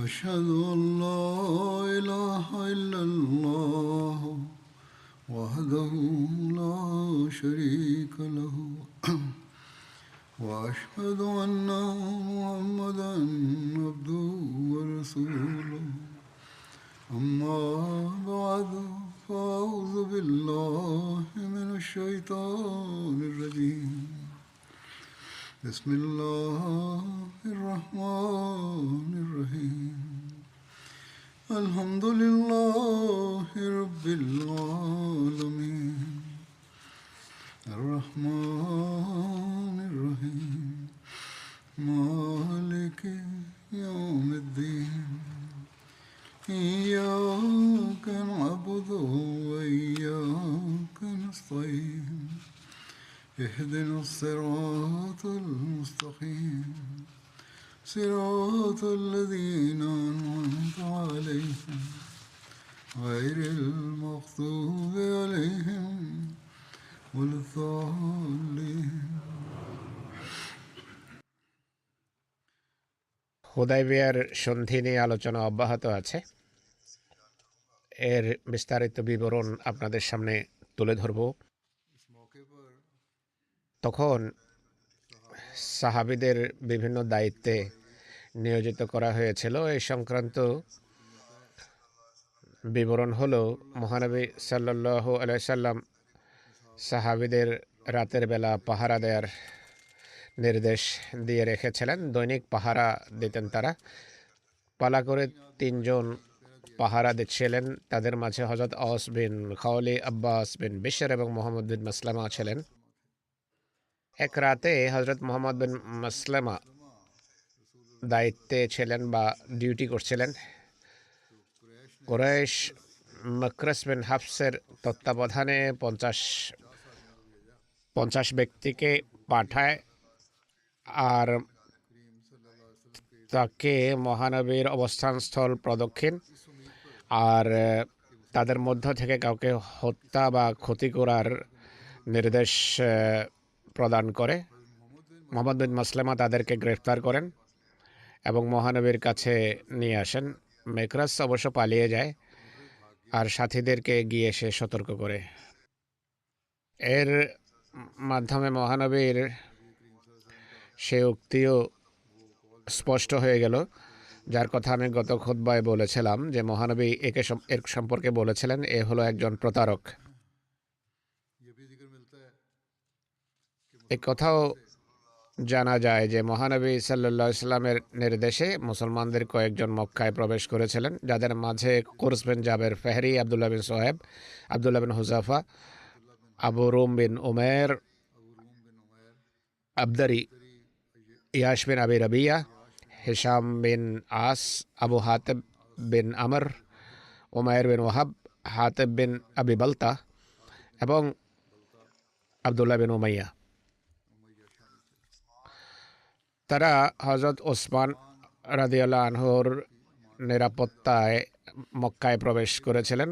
أشهد أن لا إله إلا الله وحده لا شريك له وأشهد أن محمدا عبده ورسوله أما بعد فأعوذ بالله من الشيطان الرجيم بسم الله الرحمن الرحيم الحمد لله رب العالمين الرحمن الرحيم مالك يوم الدين إياك نعبد وإياك نستعين اهدنا الصراط المستقيم صراط الذين أنعمت عليهم غير المغضوب عليهم ولا الضالين হুদাইবিয়ার সন্ধি নিয়ে আলোচনা অব্যাহত আছে। এর বিস্তারিত বিবরণ আপনাদের সামনে তুলে ধরব। তখন সাহাবীদের বিভিন্ন দায়িত্বে নিয়োজিত করা হয়েছিল। এই সংক্রান্ত বিবরণ হলো, মহানবী সাল্লাল্লাহু আলাইহি সাল্লাম সাহাবীদের রাতের বেলা পাহারা দেওয়ার নির্দেশ দিয়ে রেখেছিলেন। দৈনিক পাহারা দিতেন তারা। পালা করে 3 জন পাহারা দিচ্ছিলেন। তাদের মাঝে হযরত আওস বিন খাওয়ালি, আব্বাস বিন বিশর এবং মোহাম্মদ বিন মাসলামা ছিলেন। এক রাতে হযরত মোহাম্মদ বিন মাসলামা দায়িত্বে ছিলেন বা ডিউটি করছিলেন। কুরাইশ মাকরাস বিন হাফসের তত্ত্বাবধানে 50 ব্যক্তিকে পাঠায় আর তাকে মহানবীর অবস্থানস্থল প্রদক্ষিণ আর তাদের মধ্য থেকে কাউকে হত্যা বা ক্ষতি করার নির্দেশ প্রদান করে। মোহাম্মদ বিন মাসলামা তাদেরকে গ্রেফতার করেন এবং মহানবীর কাছে নিয়ে আসেন। মেকরাস অবশ্য পালিয়ে যায় আর সাথীদেরকে গিয়ে সে সতর্ক করে। এর মাধ্যমে মহানবীর সে উক্তিও স্পষ্ট হয়ে গেল, যার কথা আমি গত খুতবায় বলেছিলাম, যে মহানবী এর সম্পর্কে বলেছিলেন এ হলো একজন প্রতারক। এ কথাও জানা যায় যে মহানবী সাল্লাল্লাহু আলাইহি সাল্লামের নির্দেশে মুসলমানদের কয়েকজন মক্কায় প্রবেশ করেছিলেন, যাদের মাঝে কুরস বিন জাবের ফেহরি, আব্দুল্লাহ বিন সোহেব, আব্দুল্লাহ বিন হুজাফা, আবু রুম বিন উমের আবদারি, ইয়াশ বিন আবি রাবিয়া, হিশাম বিন আস, আবু হাতেব বিন আমর, উমায়ের বিন ওয়াহাব, হাতেব বিন আবি বালতা এবং আবদুল্লাহ বিন উমাইয়া। তারা হযরত ওসমান রাদিয়াল্লাহু আনহুর নিরাপত্তায় মক্কায় প্রবেশ করেছিলেন।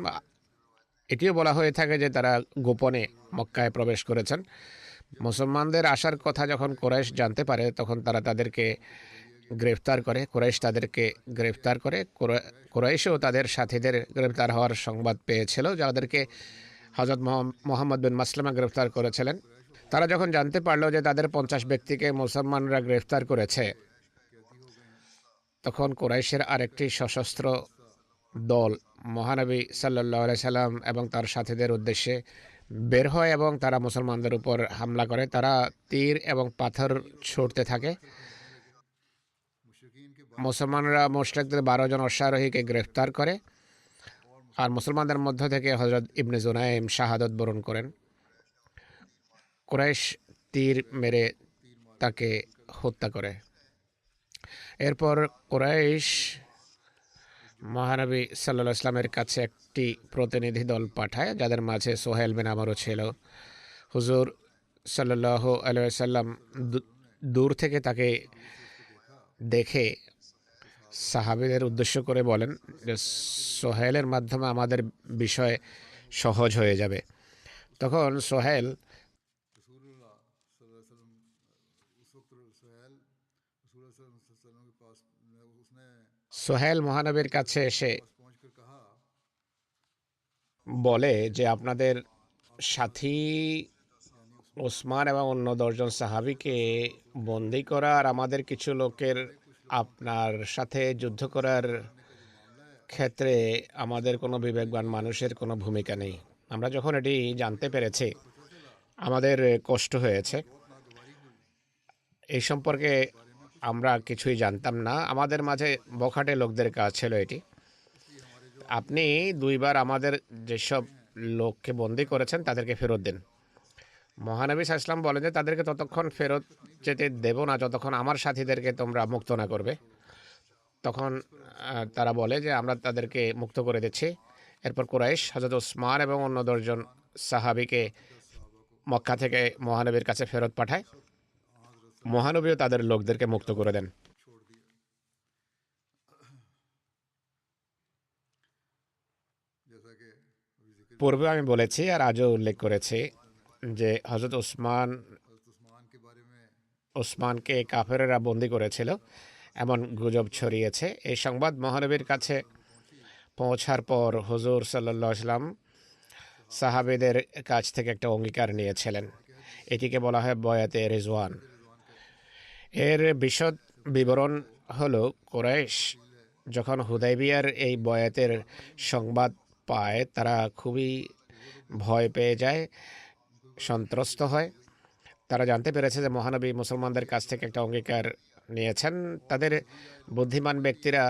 এটিও বলা হয়ে থাকে যে তারা গোপনে মক্কায় প্রবেশ করেছেন। মুসলমানদের আসার কথা যখন কুরাইশ জানতে পারে, তখন তারা তাদেরকে গ্রেফতার করে। কুরাইশ তাদেরকে গ্রেফতার করে। কুরাইশও তাদের সাথীদের গ্রেফতার হওয়ার সংবাদ পেয়েছিল, যাদেরকে হযরত মোহাম্মদ বিন মাসলামা গ্রেফতার করেছিলেন। তারা যখন জানতে পারল যে তাদের 50 ব্যক্তিকে মুসলমানরা গ্রেফতার করেছে, তখন কুরাইশের আরেকটি সশস্ত্র দল মহানবী সাল্লাল্লাহু আলাইহি সাল্লাম এবং তার সাথীদের উদ্দেশ্যে বের হয় এবং তারা মুসলমানদের উপর হামলা করে। তারা তীর এবং পাথর ছুড়তে থাকে। মুসলমানরা মুশরিকদের 12 জন অশ্বারোহীকে গ্রেফতার করে আর মুসলমানদের মধ্য থেকে হযরত ইবনে জুনাইম শাহাদাত বরণ করেন। কুরাইশ তীর মেরে তাকে হত্যা করে। এরপর কুরাইশ মহানবী সাল্লাল্লাহু আলাইহি সাল্লামের কাছে একটি প্রতিনিধি দল পাঠায়, যাদের মাঝে সোহেল বিন আমরও ছিল। হুজুর সাল্লাল্লাহু আলাইহি সাল্লাম দূর থেকে তাকে দেখে সাহাবীদের উদ্দেশ্য করে বলেন যে সোহেলের মাধ্যমে আমাদের বিষয় সহজ হয়ে যাবে। তখন সোহেল সোহেল মহানবীর কাছে এসে বলে যে আপনাদের সাথী ওসমান এবং অন্য 10 জন সাহাবীকে বন্দি করা আর আমাদের কিছু লোকের আপনার সাথে যুদ্ধ করার ক্ষেত্রে আমাদের কোনো বিবেকবান মানুষের কোনো ভূমিকা নেই। আমরা যখন এটি জানতে পেরেছি আমাদের কষ্ট হয়েছে। এই সম্পর্কে আমরা কিছুই জানতাম না, আমাদের মাঝে বখাটে লোকদের কাজ ছিল এটি। আপনি 2বার আমাদের যেসব লোককে বন্দি করেছেন তাদেরকে ফেরত দিন। মহানবী সাল্লাল্লাহু আলাইহি ওয়াসাল্লাম বলেন যে তাদেরকে ততক্ষণ ফেরত যেতে দেব না যতক্ষণ আমার সাথীদেরকে তোমরা মুক্ত না করবে। তখন তারা বলে যে আমরা তাদেরকে মুক্ত করে দিচ্ছি। এরপর কুরাইশ হযরত ওসমান এবং অন্য 10 জন সাহাবীকে মক্কা থেকে মহানবীর কাছে ফেরত পাঠায়। মহানবীও তাদের লোকদেরকে মুক্ত করে দেন। পূর্বে আমি বলেছি আর আজও উল্লেখ করেছি যে হযরত ওসমানকে কাফেরেরা বন্দি করেছিল এমন গুজব ছড়িয়েছে। এই সংবাদ মহানবীর কাছে পৌঁছার পর হুজুর সাল্লাল্লাহু আলাইহি ওয়াসাল্লাম সাহাবীদের কাছ থেকে একটা অঙ্গীকার নিয়েছিলেন। এটিকে বলা হয় বয়াতে রিজওয়ান। এর বিশদ বিবরণ হলো কুরাইশ যখন হুদাইবিয়ার এই বয়াতের সংবাদ পায় তারা খুবই ভয় পেয়ে যায়, সন্ত্রস্ত হয়। তারা জানতে পেরেছে যে মহানবী মুসলমানদের কাছ থেকে একটা অঙ্গীকার নিয়েছেন। তাদের বুদ্ধিমান ব্যক্তিরা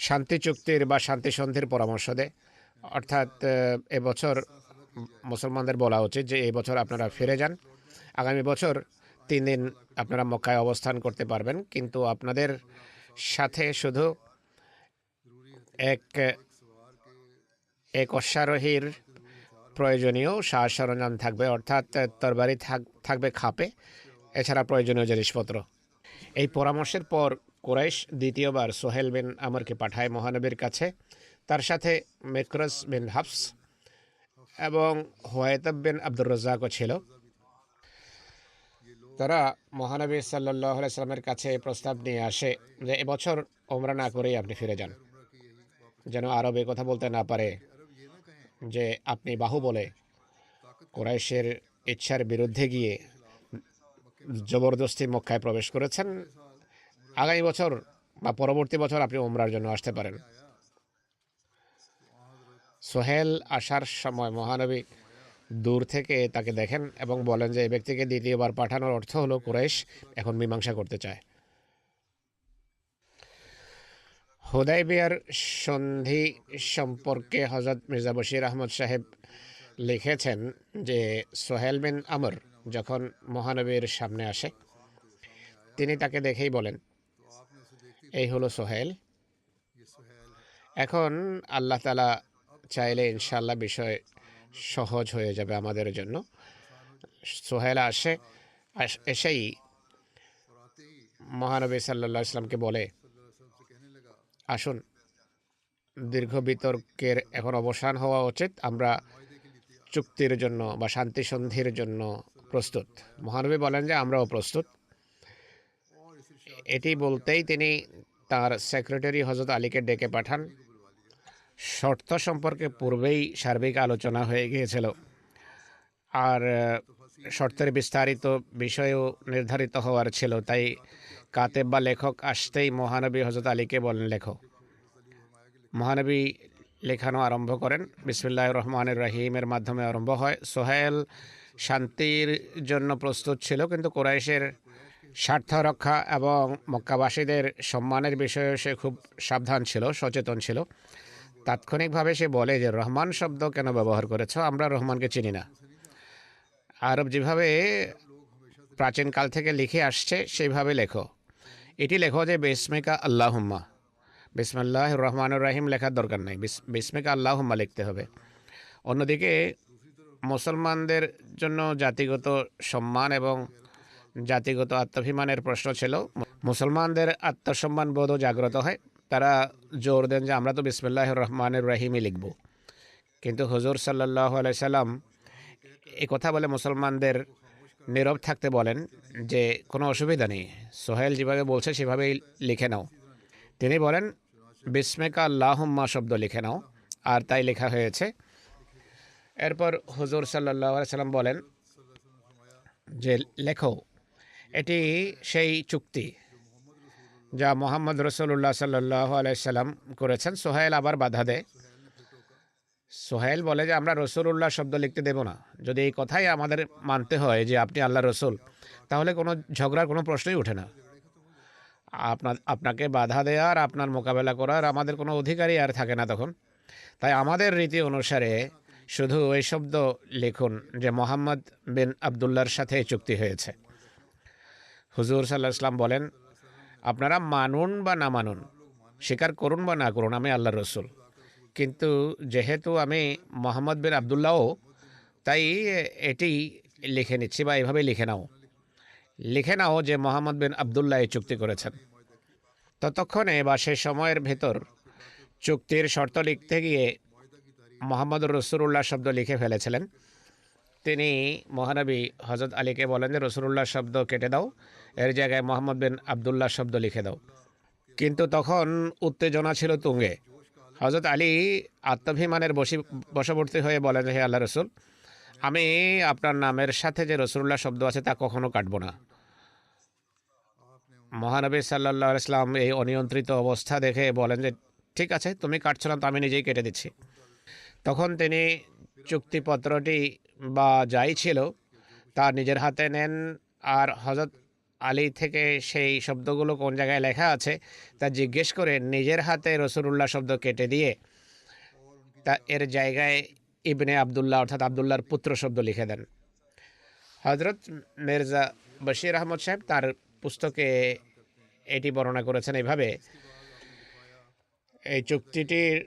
শান্তি চুক্তির বা শান্তি সন্ধির পরামর্শ দেয়। অর্থাৎ এবছর মুসলমানদের বলা উচিত যে এই বছর আপনারা ফিরে যান, আগামী বছর 3 দিন আপনারা মক্কায় অবস্থান করতে পারবেন, কিন্তু আপনাদের সাথে শুধু এক অশ্বারোহীর প্রয়োজনীয় সাজ সরঞ্জাম থাকবে, অর্থাৎ তরবারি থাকবে খাপে, এছাড়া প্রয়োজনীয় জিনিসপত্র। এই পরামর্শের পর কুরাইশ দ্বিতীয়বার সোহেল বিন আমরকে পাঠায় মহানবীর কাছে। তার সাথে মিকরাস বিন হাফস এবং হুয়াইতাব বিন আব্দুর রাজ্জাকও ছিল। তারা মহানবী সাল্লাল্লাহু আলাইহি সাল্লামের কাছে প্রস্তাব নিয়ে আসে যে এবছর ওমরা না করেই আপনি ফিরে যান, যেন আরব এই কথা বলতে না পারে যে আপনি বাহুবলে কুরাইশের ইচ্ছার বিরুদ্ধে গিয়ে জবরদস্তি মক্কায় প্রবেশ করেছেন। আগামী বছর বা পরবর্তী বছর আপনি ওমরার জন্য আসতে পারেন। সোহেল আসার সময় মহানবী দূর থেকে তাকে দেখেন এবং বলেন যে এই ব্যক্তিকে দ্বিতীয়বার পাঠানোর অর্থ হলো কুরাইশ এখন মীমাংসা করতে চায়। হুদাইবিয়ার সন্ধি সম্পর্কে হযরত মির্জা বশির আহমদ সাহেব লিখেছেন যে সোহেল বিন আমর যখন মহানবীর সামনে আসে তিনি তাকে দেখেই বলেন এই হলো সোহেল। এখন আল্লাহ তাআলা চাইলে ইনশাআল্লাহ বিষয় সহজ হয়ে যাবে আমাদের জন্য। সোহেল এসেই মহানবী সাল্লাল্লাহু আলাইহি ওয়াসাল্লামকে বলে আসুন, দীর্ঘ বিতর্কের এখন অবসান হওয়া উচিত, আমরা চুক্তির জন্য বা শান্তি সন্ধির জন্য প্রস্তুত। মহানবী বলেন যে আমরাও প্রস্তুত। এটি বলতেই তিনি তার সেক্রেটারি হযরত আলীকে ডেকে পাঠান। শর্ত সম্পর্কে পূর্বেই সার্বিক আলোচনা হয়ে গিয়েছিল, আর শর্তের বিস্তারিত বিষয়ও নির্ধারিত হওয়ার ছিল। তাই কাতেব বা লেখক আসতেই মহানবী হযরত আলীকে বলেন লেখো। মহানবী লেখানো আরম্ভ করেন। বিসমিল্লাহির রহমানির রহিমের মাধ্যমে আরম্ভ হয়। সোহেল শান্তির জন্য প্রস্তুত ছিল, কিন্তু কুরাইশের স্বার্থ রক্ষা এবং মক্কাবাসীদের সম্মানের বিষয়ে সে খুব সাবধান ছিল, সচেতন ছিল। তাৎক্ষণিকভাবে সে বলে যে রহমান শব্দ কেন ব্যবহার করেছ, আমরা রহমানকে চিনি না। আরব যেভাবে প্রাচীনকাল থেকে লিখে আসছে সেইভাবে লেখো। এটি লেখো যে বিসমিকা আল্লাহুম্মা, বিসমিল্লাহির রহমানির রহিম লেখার দরকার নাই, বিসমিকা আল্লাহুম্মা লিখতে হবে। অন্যদিকে মুসলমানদের জন্য জাতিগত সম্মান এবং জাতিগত আত্মাভিমানের প্রশ্ন ছিল। মুসলমানদের আত্মসম্মান বোধও জাগ্রত হয়। তারা জোর দেন যে আমরা তো বিসমিল্লাহির রহমানির রহিমই লিখব। কিন্তু হুজুর সাল্লাল্লাহু আলাইহি সাল্লাম এই কথা বলে মুসলমানদের নীরব থাকতে বলেন যে কোনো অসুবিধা নেই, সোহেল যেভাবে বলছে সেভাবেই লিখে নাও। তিনি বলেন বিস্মেকা আল্লাহুম্মা শব্দ লিখে নাও, আর তাই লেখা হয়েছে। এরপর হুজুর সাল্লাল্লাহু আলাইহি সাল্লাম বলেন যে লেখো, এটি সেই চুক্তি যা মোহাম্মদ রসুল্লাহ সাল্লাল্লাহু আলাইহি সাল্লাম করেছেন। সোহেল আবার বাধা দেয়। সোহেল বলে যে আমরা রসুল্লাহ শব্দ লিখতে দেব না। যদি এই কথাই আমাদের মানতে হয় যে আপনি আল্লাহ রসুল, তাহলে কোনো ঝগড়ার কোনো প্রশ্নই ওঠে না। আপনাকে বাধা দেওয়ার, আপনার মোকাবেলা করার আমাদের কোনো অধিকারই আর থাকে না তখন। তাই আমাদের রীতি অনুসারে শুধু এই শব্দ লিখুন যে মোহাম্মদ বিন আবদুল্লাহর সাথে এই চুক্তি হয়েছে। হুজুর সাল্লাল্লাহু আলাইহি সাল্লাম বলেন, আপনারা মানুন বা না মানুন, স্বীকার করুন বা না করুন, আমি আল্লাহর রসুল। কিন্তু যেহেতু আমি মোহাম্মদ বিন আবদুল্লাহও, তাই এটি লিখে নিচ্ছি, বা এভাবে লিখে নাও যে মোহাম্মদ বিন আবদুল্লাহ এই চুক্তি করেছেন। ততক্ষণে বা সেই সময়ের ভেতর চুক্তির শর্ত লিখতে গিয়ে মোহাম্মদ রসুল্লাহ শব্দ লিখে ফেলেছিলেন। তিনি মহানবী হজরত আলীকে বলেন যে রসুল্লাহ শব্দ কেটে দাও, এর জায়গায় মোহাম্মদ বিন আবদুল্লাহ শব্দ লিখে দাও। কিন্তু তখন উত্তেজনা ছিল তুঙ্গে। হজরত আলী আত্মাভিমানের বশবর্তী হয়ে বলেন, হে আল্লাহ রসুল, আমি আপনার নামের সাথে যে রসুল্লাহ শব্দ আছে তা কখনো কাটব না। মহানবী সাল্লাল্লাহু আলাইহি সাল্লাম এই অনিয়ন্ত্রিত অবস্থা দেখে বলেন যে ঠিক আছে, তুমি কাটছো না তো আমি নিজেই কেটে দিচ্ছি। তখন তিনি চুক্তিপত্রটি বা যাই ছিল তা নিজের হাতে নেন, আর হজরত আলী থেকে সেই শব্দগুলো কোন জায়গায় লেখা আছে তা জিজ্ঞেস করে নিজের হাতে রসুলুল্লাহ শব্দ কেটে দিয়ে তা এর জায়গায় ইবনে আবদুল্লাহ অর্থাৎ আবদুল্লাহর পুত্র শব্দ লিখে দেন। হজরত মির্জা বশির আহমদ সাহেব তার পুস্তকে এটি বর্ণনা করেছেন এইভাবে। এই চুক্তিটির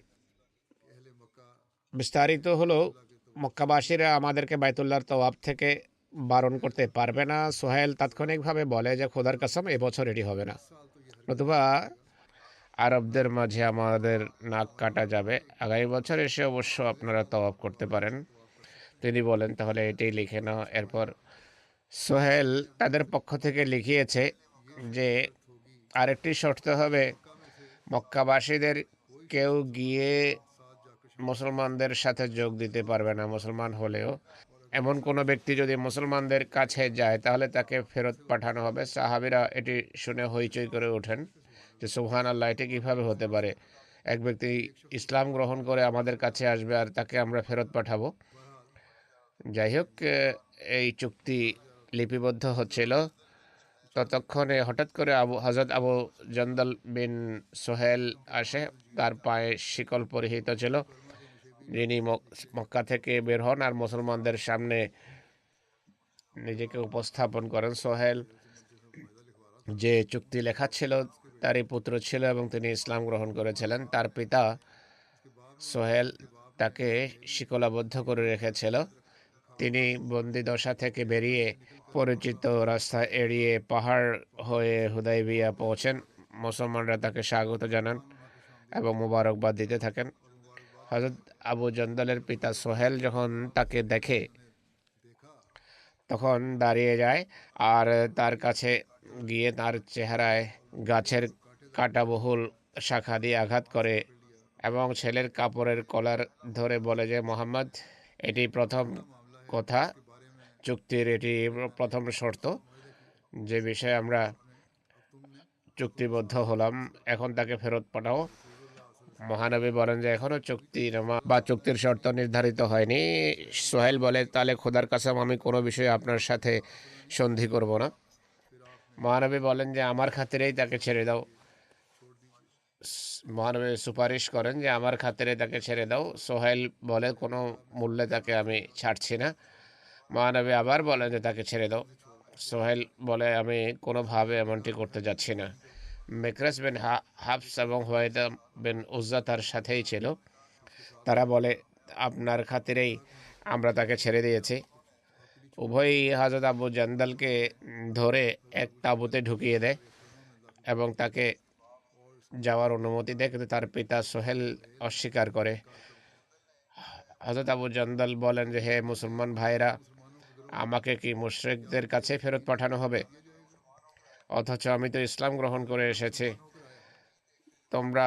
বিস্তারিত হলো, মক্কাবাসীরা আমাদেরকে বাইতুল্লাহর তওয়াফ থেকে বারণ করতে পারবে না। সোহেল তাৎক্ষণিকভাবে বলে যে খোদার কসম এবছর এটি হবে না, নতুবা আরবদের মাঝে আমাদের নাক কাটা যাবে। আগামী বছর এসে অবশ্য আপনারা তওয়াফ করতে পারেন। তিনি বলেন তাহলে এটাই লিখে নাও। এরপর সোহেল তাদের পক্ষ থেকে লিখিয়েছে যে আরেকটি শর্ত হবে, মক্কাবাসীদের কেউ গিয়ে মুসলমানদের সাথে যোগ দিতে পারবে না মুসলমান হলেও। এমন কোনো ব্যক্তি যদি মুসলমানদের কাছে যায় তাহলে তাকে ফেরত পাঠানো হবে। সাহাবীরা এটি শুনে হইচই করে ওঠেন যে সুবহানাল্লাহ, এটি কীভাবে হতে পারে? এক ব্যক্তি ইসলাম গ্রহণ করে আমাদের কাছে আসবে আর তাকে আমরা ফেরত পাঠাবো। যাই হোক, এই চুক্তি লিপিবদ্ধ হচ্ছিল। ততক্ষণে হঠাৎ করে হজরত আবু জন্দল বিন সোহেল আসে। তার পায়ে শিকল পরিহিত ছিল। যিনি মক্কা থেকে বের হন আর মুসলমানদের সামনে নিজেকে উপস্থাপন করেন। সোহেল যে চুক্তি লেখা ছিল তারই পুত্র ছিল এবং তিনি ইসলাম গ্রহণ করেছিলেন। তার পিতা সোহেল তাকে শিকলাবদ্ধ করে রেখেছিল। তিনি বন্দিদশা থেকে বেরিয়ে পরিচিত রাস্তা এড়িয়ে পাহাড় হয়ে হুদাইবিয়া পৌঁছেন। মুসলমানরা তাকে স্বাগত জানান এবং মুবারকবাদ দিতে থাকেন। হযরত আবু জন্দলের পিতা সোহেল যখন তাকে দেখে তখন দাঁড়িয়ে যায় আর তার কাছে গিয়ে তার চেহারায় গাছের কাঁটাবহুল শাখা দিয়ে আঘাত করে এবং ছেলের কাপড়ের কলার ধরে বলে যে মোহাম্মদ, এটি প্রথম কথা, চুক্তির এটি প্রথম শর্ত যে বিষয়ে আমরা চুক্তিবদ্ধ হলাম, এখন তাকে ফেরত পাঠাও। মহানবী বলেন যে এখনো চুক্তিনামা বা চুক্তির শর্ত নির্ধারিত হয়নি। সোহেল বলে তাহলে খোদার কসম আমি কোনো বিষয়ে আপনার সাথে সন্ধি করব না। মহানবী বলেন যে আমার খাতিরেই তাকে ছেড়ে দাও। মহানবী সুপারিশ করেন যে আমার খাতিরে তাকে ছেড়ে দাও। সোহেল বলে কোনো মূল্যে তাকে আমি ছাড়ছি না। মহানবী আবার বলেন যে তাকে ছেড়ে দাও। সোহেল বলে আমি কোনোভাবে এমনটি করতে যাচ্ছি না। মেকরাস বিন হাফস এবং হুয়াইদা বিন উজ্জা তার সাথেই ছিল। তারা বলে আপনার খাতিরেই আমরা তাকে ছেড়ে দিয়েছি। উভয়ই হযরত আবু জান্দালকে ধরে এক তাঁবুতে ঢুকিয়ে দেয় এবং তাকে যাওয়ার অনুমতি দেয়, কিন্তু তার পিতা সোহেল অস্বীকার করে। হযরত আবু জান্দাল বলেন যে হে মুসলমান ভাইরা, আমাকে কি মুশরিকদের কাছে ফেরত পাঠানো হবে? অথচ আমি তো ইসলাম গ্রহণ করে এসেছি। তোমরা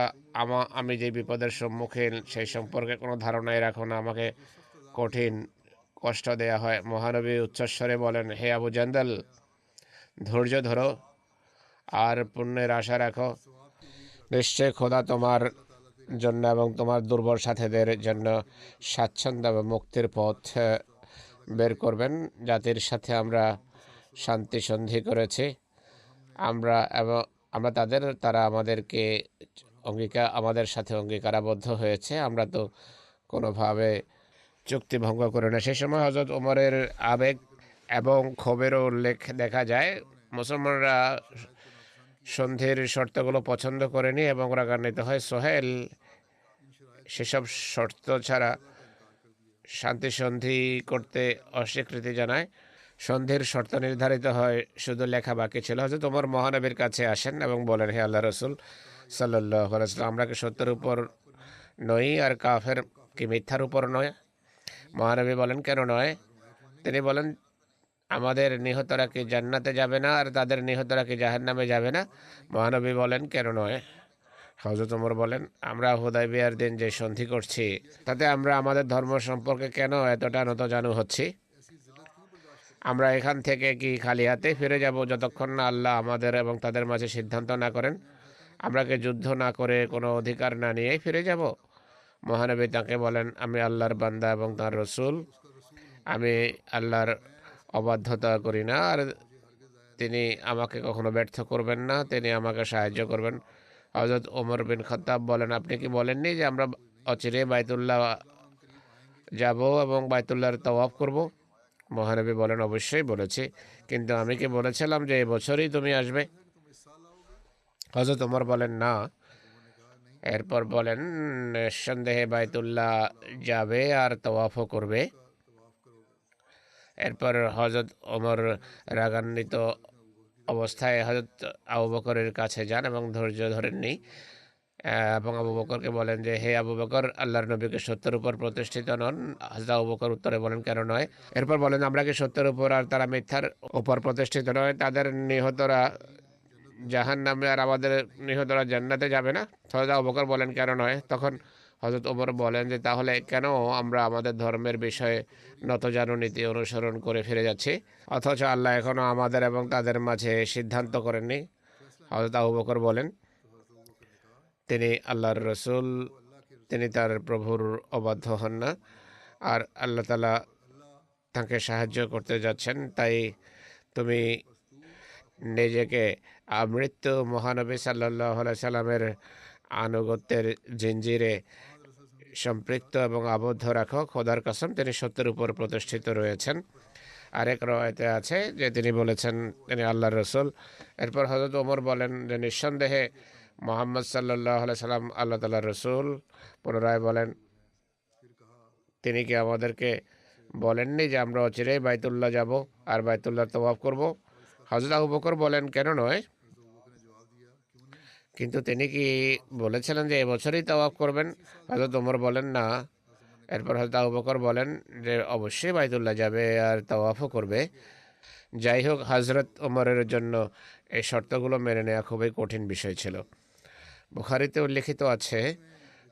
আমি যে বিপদের সম্মুখীন সেই সম্পর্কে কোনো ধারণাই রাখো না, আমাকে কঠিন কষ্ট দেয়া হয়। মহানবী উচ্চস্বরে বলেন, হে আবু জান্দাল, ধৈর্য ধরো আর পুণ্যের আশা রাখো। নিশ্চয় খোদা তোমার জন্য এবং তোমার দুর্বল সাথীদের জন্য স্বাচ্ছন্দ্য এবং মুক্তির পথ বের করবেন। জাতির সাথে আমরা শান্তি সন্ধি করেছি, আমরা তারা আমাদেরকে আমাদের সাথে অঙ্গীকারাবদ্ধ হয়েছে, আমরা তো কোনোভাবে চুক্তি ভঙ্গ করে না। সেই সময় হযরত ওমরের আবেগ এবং ক্ষোভেরও উল্লেখ দেখা যায়। মুসলমানরা সন্ধির শর্তগুলো পছন্দ করেনি এবং রাগান্বিত হয়। সোহেল সেসব শর্ত ছাড়া শান্তি সন্ধি করতে অস্বীকৃতি জানায়। সন্ধির শর্ত নির্ধারিত হয়, শুধু লেখা বাকি ছিল। হযরত ওমর মহানবীর কাছে আসেন এবং বলেন, হে আল্লাহ রসুল সাল্লাল্লাহু আলাইহি ওয়াসাল্লাম, আমরা কি সত্যের উপর নই আর কাফের কি মিথ্যার উপর নয়? মহানবী বলেন, কেন নয়? তিনি বলেন, আমাদের নিহতরা কি জান্নাতে যাবে না আর তাদের নিহতরা কি জাহান্নামে যাবে না? মহানবী বলেন, কেন নয়? হযরত ওমর বলেন, আমরা হুদায়বিয়ার দিন যে সন্ধি করছি তাতে আমরা আমাদের ধর্ম সম্পর্কে কেন এতটা নতজানু হচ্ছি? আমরা এখান থেকে কি খালি হাতে ফিরে যাব যতক্ষণ না আল্লাহ আমাদের এবং তাদের মাঝে সিদ্ধান্ত না করেন? আমরা কি যুদ্ধ না করে কোনো অধিকার না নিয়েই ফিরে যাব? মহানবী তাকে বলেন, আমি আল্লাহর বান্দা এবং তার রসুল, আমি আল্লাহর অবাধ্যতা করি না আর তিনি আমাকে কখনো ব্যর্থ করবেন না, তিনি আমাকে সাহায্য করবেন। হযরত ওমর বিন খাত্তাব বলেন, আপনি কি বলেননি যে আমরা অচিরে বাইতুল্লাহ যাব এবং বাইতুল্লাহর তাওয়াফ করব? মহানবী বলেন, অবশ্যই বলেছি, কিন্তু আমি কি বলেছিলাম যে এবছরই তুমি আসবে? হযরত ওমর বলেন, না। এরপর বলেন, নিঃসন্দেহে বাইতুল্লাহ যাবে আর তাওয়াফও করবে। এরপর হযরত ওমর রাগান্বিত অবস্থায় হযরত আবু বকরের কাছে যান এবং ধৈর্য ধরেননি এবং আবু বকরকে বলেন যে, হে আবু বকর, আল্লাহর নবীকে সত্যের উপর প্রতিষ্ঠিত নন? হযরত আবু বকর উত্তরে বলেন, কেন নয়? এরপর বলেন, আমরা কি সত্যের উপর আর তারা মিথ্যার উপর প্রতিষ্ঠিত নয়? তাদের নিহতরা জাহান্নামে আর আমাদের নিহতরা জান্নাতে যাবে না? হযরত আবু বকর বলেন, কেন নয়? তখন হযরত ওমর বলেন যে, তাহলে কেন আমরা আমাদের ধর্মের বিষয়ে নতজানু নীতি অনুসরণ করে ফিরে যাচ্ছি, অথচ আল্লাহ এখনো আমাদের এবং তাদের মাঝে সিদ্ধান্ত করেননি? হযরত আবু বকর বলেন, তিনি আল্লাহর রসুল, তিনি তার প্রভুর অবাধ্য হন না, আর আল্লাহ তাআলা তাকে সাহায্য করতে যাচ্ছেন। তাই তুমি নিজেকে মৃত্যু মহানবী সাল্লাল্লাহু আলাইহি সাল্লামের আনুগত্যের জিঞ্জিরে সম্পৃক্ত এবং আবদ্ধ রাখো। খোদার কসম, তিনি সত্যের উপর প্রতিষ্ঠিত রয়েছেন। আরেক রওয়ায়েতে আছে যে তিনি বলেছেন তিনি আল্লাহর রসুল। এরপর হযরত ওমর বলেন যে, নিঃসন্দেহে মুহাম্মদ সাল্লাল্লাহু আলাইহি সাল্লাম আল্লাহ তাআলার রসুল। পুনরায় বলেন, তিনি কি আমাদেরকে বলেননি যে আমরা অচিরেই বাইতুল্লাহ যাব আর বাইতুল্লাহ তাওয়াফ করব? হযরত আবু বকর বলেন, কেন নয়? কিন্তু তিনি কি বলেছিলেন যে এবছরই তাওয়াফ করবেন? হযরত ওমর বলেন, না। এরপর হযরত আবু বকর বলেন যে অবশ্যই বাইতুল্লাহ যাবে আর তাওয়াফও করবে। যাই হোক, হযরত ওমরের জন্য এই শর্তগুলো মেনে নেওয়া খুবই কঠিন বিষয় ছিল। বুখারীতে উল্লেখিত আছে,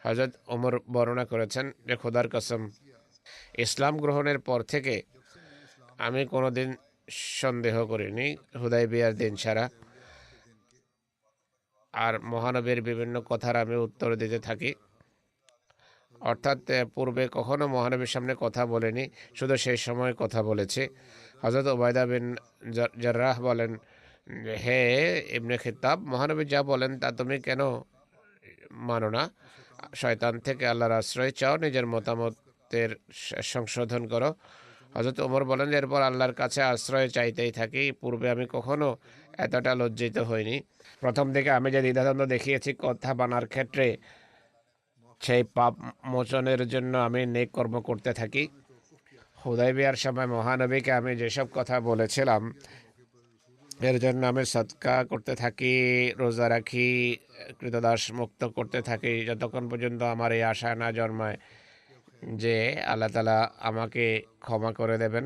হযরত ওমর বর্ণনা করেছেন যে, খোদার কসম, ইসলাম গ্রহণের পর থেকে আমি কোনোদিন সন্দেহ করিনি হুদায়বিয়ার দিন ছাড়া। আর মহানবীর বিভিন্ন কথার আমি উত্তর দিতে থাকি, অর্থাৎ পূর্বে কখনো মহানবীর সামনে কথা বলেনি, শুধু সেই সময় কথা বলেছি। হযরত উবাইদা বিন জাররাহ বলেন, হে ইবনে খিত্তাব, মহানবী যা বলেন তা তুমি কেন মানো না? শয়তান থেকে আল্লাহর আশ্রয় চাও, নিজের মতামতের সংশোধন করো। হযরত ওমর বলেন, এরপর আল্লাহর কাছে আশ্রয় চাইতেই থাকি। পূর্বে আমি কখনো এতটা লজ্জিত হইনি। প্রথম দিকে আমি যে দ্বিধাদ্বন্দ্ব দেখিয়েছি কথা বানার ক্ষেত্রে, সেই পাপ মোচনের জন্য আমি নেক কর্ম করতে থাকি। হুদায়বিয়ার সময় মহানবীকে আমি যেসব কথা বলেছিলাম এর জন্য আমি সদকা করতে থাকি, রোজা রাখি, কৃতদাস মুক্ত করতে থাকি, যতক্ষণ পর্যন্ত আমার এই আশা না জন্মায় যে আল্লাহ তাআলা আমাকে ক্ষমা করে দেবেন।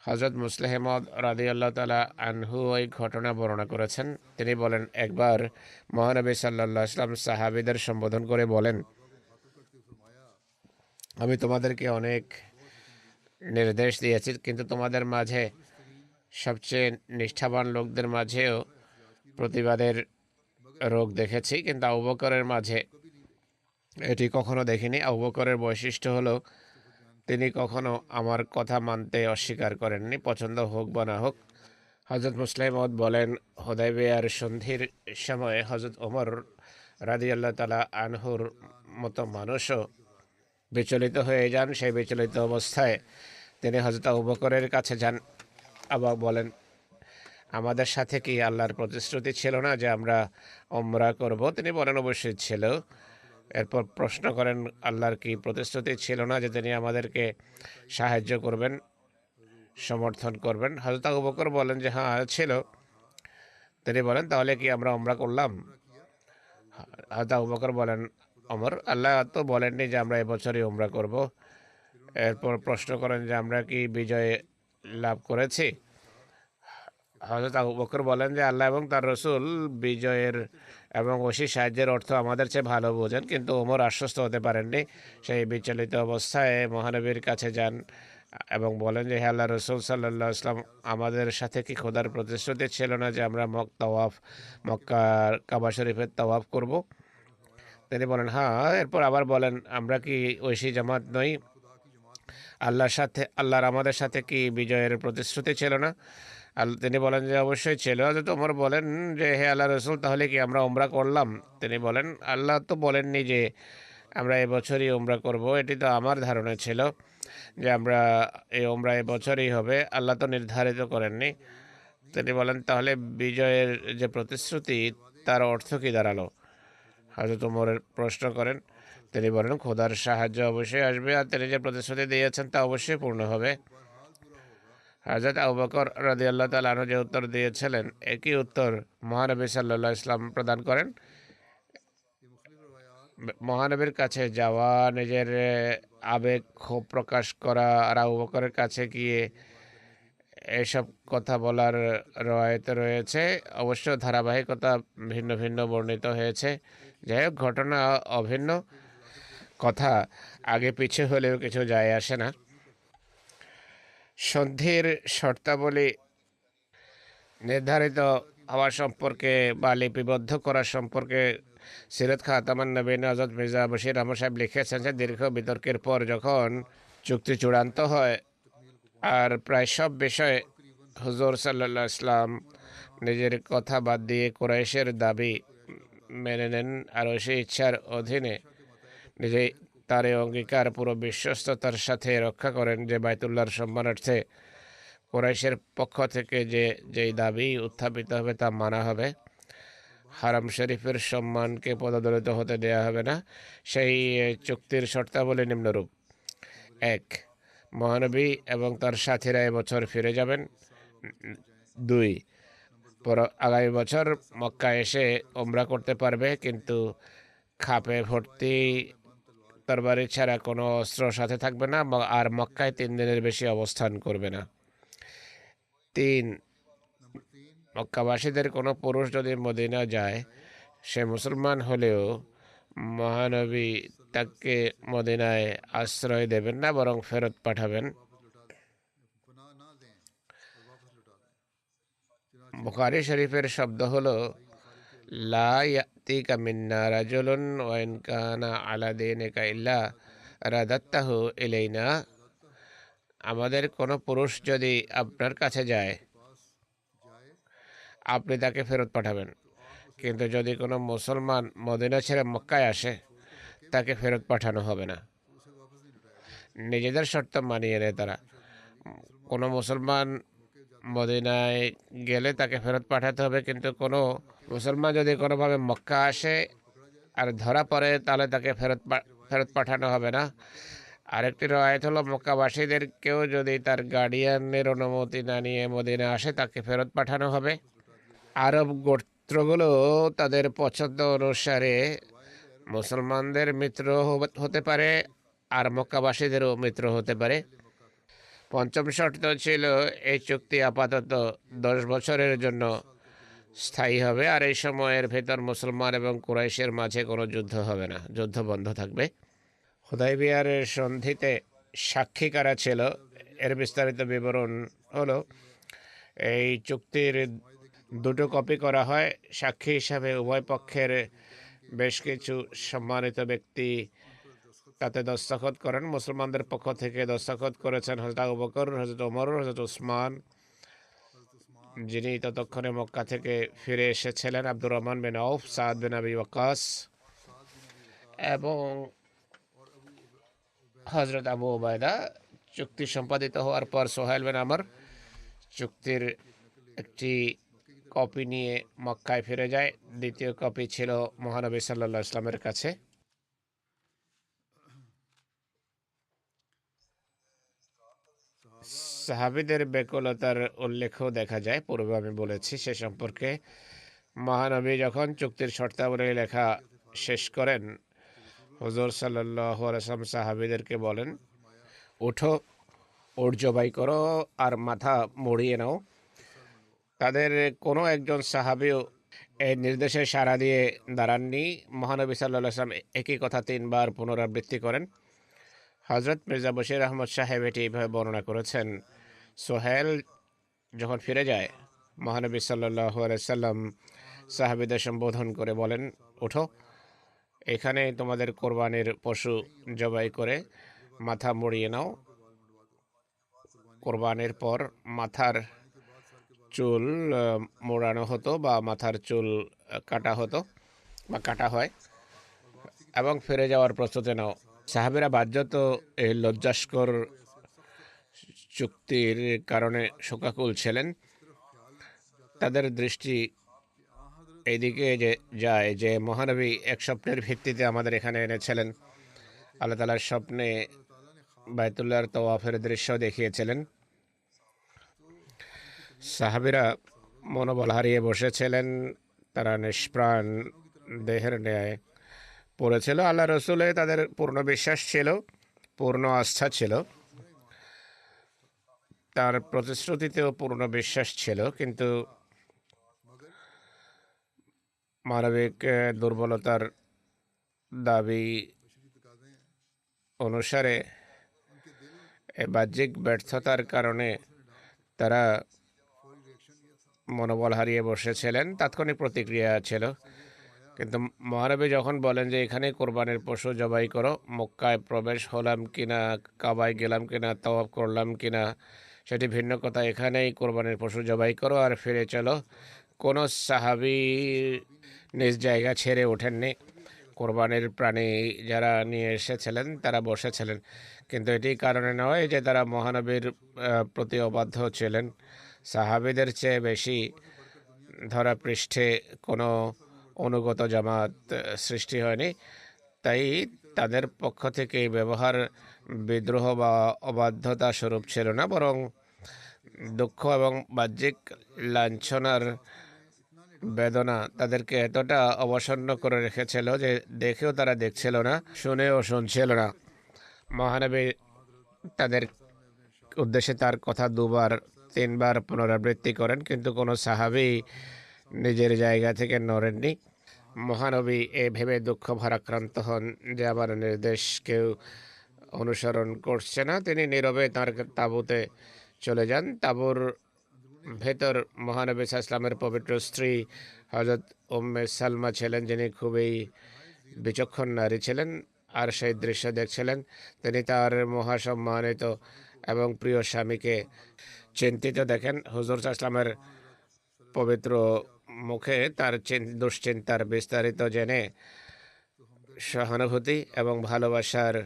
হজরত মুসলিমদ রাদিয়াল্লাহু তাআলা আনহু এই ঘটনা বর্ণনা করেছেন। তিনি বলেন, একবার মহানবী সাল্লাল্লাহু আলাইহি ওয়াসাল্লাম সাহাবীদের সম্বোধন করে বলেন, আমি তোমাদেরকে অনেক নির্দেশ দিয়েছি, কিন্তু তোমাদের মাঝে সবচেয়ে নিষ্ঠাবান লোকদের মাঝেও প্রতিবাদের রোগ দেখেছি, কিন্তু আবু বকরের মাঝে এটি কখনো দেখিনি। আবু বকরের বৈশিষ্ট্য হলো তিনি কখনো আমার কথা মানতে অস্বীকার করেননি, পছন্দ হোক বা না হোক। হজরত মুসলিমদ বলেন, হুদায়বিয়ার সন্ধির সময়ে হজরত ওমর রাদিয়াল্লাহু তাআলা আনহুর মতো মানুষও বিচলিত হয়ে যান। সেই বিচলিত অবস্থায় তিনি হজরত আবু বকরের কাছে যান এবং বলেন, আমাদের সাথে কি আল্লাহর প্রতিশ্রুতি ছিল না যে আমরা ওমরা করব? তিনি বলেন, অবশ্যই ছিল। এরপর প্রশ্ন করেন, আল্লাহর কি প্রতিশ্রুতি ছিল না যে তিনি আমাদেরকে সাহায্য করবেন, সমর্থন করবেন? হযরত আবু বকর বলেন যে হ্যাঁ ছিল। তিনি বলেন, তাহলে কি আমরা ওমরা করলাম? হযরত আবু বকর বলেন, ওমর, আল্লাহ তো বলেননি যে আমরা এবছরই ওমরা করব। এরপর প্রশ্ন করেন যে আমরা কি বিজয় লাভ করেছি? হযরত আবু বকর বলেন যে আল্লাহ এবং তার রসুল বিজয়ের এবং অসীম সাহায্যের অর্থ আমাদের চেয়ে ভালো বোঝেন। কিন্তু ওমর আশ্বস্ত হতে পারেননি। সেই বিচলিত অবস্থায় মহানবীর কাছে যান এবং বলেন যে হে আল্লাহ রসুল সাল্লাল্লাহু আলাইহি ওয়াসাল্লাম, আমাদের সাথে কি খোদার প্রতিশ্রুতি ছিল না যে আমরা মক্কার কাবা শরীফের তাওয়াফ করব? তিনি বলেন হ্যাঁ। এরপর আবার বলেন, আমরা কি ঐশী জামাত নই? আল্লাহর আমাদের সাথে কি বিজয়ের প্রতিশ্রুতি ছিল না? তিনি বলেন যে অবশ্যই ছিল। হযরত ওমর বলেন যে হে আল্লাহ রসুল, তাহলে কি আমরা ওমরা করলাম? তিনি বলেন, আল্লাহ তো বলেননি যে আমরা এবছরই ওমরা করব। এটি তো আমার ধারণা ছিল যে আমরা এই ওমরা এবছরই হবে, আল্লাহ তো নির্ধারিত করেননি। তিনি বলেন, তাহলে বিজয়ের যে প্রতিশ্রুতি তার অর্থ কি দাঁড়ালো? হযরত ওমরের প্রশ্ন করেন। তিনি বলেন, খোদার সাহায্য অবশ্যই আসবে আর তিনি যে প্রতিশ্রুতি দিয়েছেন তা অবশ্যই পূর্ণ হবে। হযরত আবু বকর রাদিয়াল্লাহু তাআলা আনহু যে উত্তর দিয়েছিলেন, একই উত্তর মহানবী সাল্লাল্লাহু আলাইহি ওয়াসাল্লাম প্রদান করেন। মহানবীর কাছে যাওয়া, নিজের আবেগ ক্ষোভ প্রকাশ করা আর আবু বকরের কাছে গিয়ে এসব কথা বলার রওয়ায়েত রয়েছে। অবশ্য ধারাবাহিকতা ভিন্ন ভিন্ন বর্ণিত হয়েছে। যাই হোক, ঘটনা অভিন্ন, কথা আগে পিছে হলেও কিছু যায় আসে না। সন্ধির শর্তাবলী নির্ধারিত হওয়া সম্পর্কে বা লিপিবদ্ধ করা সম্পর্কে সিরাত খাতামান নবীন হযরত মির্জা বশির আহমদ সাহেব লিখেছেন যে দীর্ঘ বিতর্কের পর যখন চুক্তি চূড়ান্ত হয় আর প্রায় সব বিষয়ে হুজুর সাল্লাল্লাহু আলাইহি ওয়াসাল্লাম নিজের কথা বাদ দিয়ে কুরাইশের দাবি মেনে নেন আর সেই ইচ্ছার অধীনে নিজেই তার এই অঙ্গীকার পুরো বিশ্বস্ততার সাথে রক্ষা করেন যে বাইতুল্লাহর সম্মানার্থে কুরাইশের পক্ষ থেকে যেই দাবি উত্থাপিত হবে তা মানা হবে, হারাম শরীফের সম্মানকে পদদলিত হতে দেয়া হবে না। সেই চুক্তির শর্তাবলী নিম্নরূপ: 1. মহানবী এবং তার সাথীরা এবছর ফিরে যাবেন। 2. আগামী বছর মক্কা এসে ওমরা করতে পারবে, কিন্তু খাপে ভর্তি তরবারি ছাড়া কোনো অস্ত্র সাথে থাকবে না আর মক্কায় 3 দিনের বেশি অবস্থান করবে না। 3. মক্কাবাসীদের কোনো পুরুষ যদি মদিনা যায়, সে মুসলমান হলেও মহানবী তাকে মদিনায় আশ্রয় দেবেন না, বরং ফেরত পাঠাবেন। বুখারী শরীফের শব্দ হলো, লা ইয়াতিকা মিন্না রাজুলুন ওয়া ইন কানা আলা দীনিকা ইল্লা রাদাত্তাহু ইলাইনা। আমাদের কোনো পুরুষ যদি আপনার কাছে যায়, আপনি তাকে ফেরত পাঠাবেন, কিন্তু যদি কোনো মুসলমান মদিনা ছেড়ে মক্কায় আসে, তাকে ফেরত পাঠানো হবে না। নিজেদের শর্ত মানিয়ে নেয় তারা। কোনো মুসলমান মদিনায় গেলে তাকে ফেরত পাঠাতে হবে, কিন্তু কোনো মুসলমান যদি কোনোভাবে মক্কা আসে আর ধরা পড়ে, তাহলে তাকে ফেরত পাঠানো হবে না। আরেকটি রওয়ায়াত হলো, মক্কাবাসীদেরকেও যদি তার গার্ডিয়ানের অনুমতি না নিয়ে মদিনা আসে, তাকে ফেরত পাঠানো হবে। আরব গোত্রগুলো তাদের পছন্দ অনুসারে মুসলমানদের মিত্র হতে পারে আর মক্কাবাসীদেরও মিত্র হতে পারে। পঞ্চম শর্ত ছিল এই চুক্তি আপাতত 10 বছরের জন্য স্থায়ী হবে, আর এই সময়ের ভেতর মুসলমান এবং কুরাইশের মাঝে কোনো যুদ্ধ হবে না, যুদ্ধ বন্ধ থাকবে। হুদাইবিয়ার সন্ধিতে সাক্ষী কারা ছিল এর বিস্তারিত বিবরণ হলো, এই চুক্তির দুটো কপি করা হয়। সাক্ষী হিসাবে উভয় পক্ষের বেশ কিছু সম্মানিত ব্যক্তি তাতে দস্তখত করেন। মুসলমানদের পক্ষ থেকে দস্তখত করেছেন হযরত আবু বকর, হযরত ওমর, হযরত উসমান, যিনি ততক্ষণে মক্কা থেকে ফিরে এসেছিলেন, আব্দুর রহমান বিন আউফ, সাদ বিন আবি ওয়াক্কাস এবং হযরত আবু উবায়দা। চুক্তি সম্পাদিত হওয়ার পর সোহেল বিন আমর চুক্তির একটি কপি নিয়ে মক্কায় ফিরে যায়। দ্বিতীয় কপি ছিল মহানবী সাল্লাল্লাহু আলাইহি ওয়াসাল্লামের কাছে। সাহাবীদের ব্যাকুলতার উল্লেখও দেখা যায়, পূর্বে আমি বলেছি সে সম্পর্কে। মহানবী যখন চুক্তির শর্তাবলী লেখা শেষ করেন, হুজুর সাল্লাল্লাহু আলাইহি ওয়াসাল্লাম সাহাবীদেরকে বলেন, উঠো, উট জবাই করো আর মাথা মুড়িয়ে নাও। তাদের কোনো একজন সাহাবীও এই নির্দেশে সাড়া দিয়ে দাঁড়াননি। মহানবী সাল্লাল্লাহু আলাইহি ওয়াসাল্লাম একই কথা 3 বার পুনরাবৃত্তি করেন। হযরত মির্জা বশির আহমদ সাহেব এটি এইভাবে বর্ণনা করেছেন, সোহেল যখন ফিরে যায়, মহানবী সাল্লাল্লাহু আলাইহি ওয়াসাল্লাম সাহাবীদের সম্বোধন করে বলেন, ওঠো, এখানে তোমাদের কোরবানির পশু জবাই করে মাথা মুড়িয়ে নাও। কোরবানির পর মাথার চুল মোড়ানো হতো বা মাথার চুল কাটা হতো বা কাটা হয়, এবং ফিরে যাওয়ার প্রস্তুতি নাও। সাহাবীরা বাধ্যত এই লজ্জাস্কর চুক্তির কারণে শোকাকুল ছিলেন। তাদের দৃষ্টি এইদিকে যে যায় যে মহানবী এক স্বপ্নের ভিত্তিতে আমাদের এখানে এনেছিলেন। আল্লাহ তাআলার স্বপ্নে বাইতুল্লাহর তওয়াফের দৃশ্য দেখিয়েছিলেন। সাহাবীরা মনোবল হারিয়ে বসেছিলেন, তারা নিষ্প্রাণ দেহের ন্যায় পড়েছিল। আল্লাহ রসুলে তাদের পূর্ণ বিশ্বাস ছিল, পূর্ণ আস্থা ছিল, তার প্রতিশ্রুতিতেও পূর্ণ বিশ্বাস ছিল, কিন্তু মানবিক দুর্বলতার দাবি অনুসারে বাহ্যিক ব্যর্থতার কারণে তারা মনোবল হারিয়ে বসেছিলেন। তাৎক্ষণিক প্রতিক্রিয়া ছিল, কিন্তু মহানবী যখন বলেন যে এখানে কোরবানির পশু জবাই করো, মক্কায় প্রবেশ হলাম কিনা, কাবায় গেলাম কিনা, তাওয়াফ করলাম কিনা সেটি ভিন্ন কথা, এখানেই কোরবানির পশু জবাই করো আর ফিরে চলো। কোনো সাহাবী নিজ জায়গা ছেড়ে ওঠেননি। কোরবানির প্রাণী যারা নিয়ে এসেছিলেন তারা বসেছিলেন, কিন্তু এটি কারণে নয় যে তারা মহানবীর প্রতি অবাধ্য ছিলেন। সাহাবীদের চেয়ে বেশি ধরা পৃষ্ঠে কোনো অনুগত জামাত সৃষ্টি হয়নি, তাই তাদের পক্ষ থেকে এই ব্যবহার বিদ্রোহ বা অবাধ্যতা স্বরূপ ছিল না, বরং দুঃখ এবং বাহ্যিক লাঞ্ছনার বেদনা তাদেরকে এতটা অবসন্ন করে রেখেছিল যে দেখেও তারা দেখছিল না, শুনেও শুনছিল না। মহানবী তাদের উদ্দেশ্যে তার কথা 2-3 বার পুনরাবৃত্তি করেন, কিন্তু কোনো সাহাবী নিজের জায়গা থেকে নড়েননি। মহানবী এ ভেবে দুঃখ ভারাক্রান্ত হন যে আমার নির্দেশ কেউ অনুসরণ করছে না। তিনি নীরবে তাঁর তাঁবুতে চলে যান। তাঁবুর ভেতর মহানবী সাল্লাল্লাহু আলাইহি ওয়াসাল্লামের পবিত্র স্ত্রী হযরত উম্মে সালমা ছিলেন, যিনি খুবই বিচক্ষণ নারী ছিলেন আর সেই দৃশ্য দেখছিলেন। তিনি তার মহাসম্মানিত এবং প্রিয় স্বামীকে চিন্তিত দেখেন। হুজুর সাল্লাল্লাহু আলাইহি ওয়াসাল্লামের পবিত্র মুখে তার দুশ্চিন্তার বিস্তারিত জেনে সহানুভূতি এবং ভালোবাসার